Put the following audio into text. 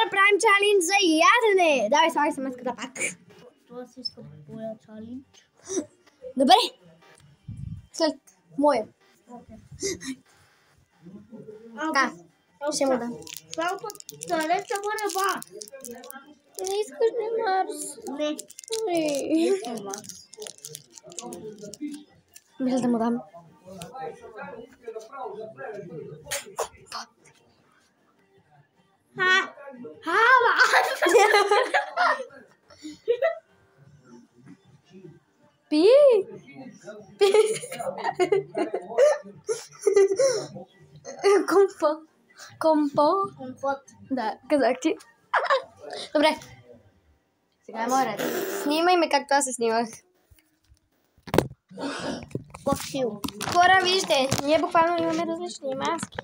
направим чалендж за ядене. Давай, слагай се маската пак. Това си иска твоя чалендж. Добре. След моя. Така, ще му дам. Това път далеч ще бъде бас. Не искаш ли Марс? Не. Мисля да му дам. Пи! Компот. Да, казах ти. Добре. Сега е мой ред. Снимай ме както аз се снимах. Хора, вижте, ние буквално имаме различни маски.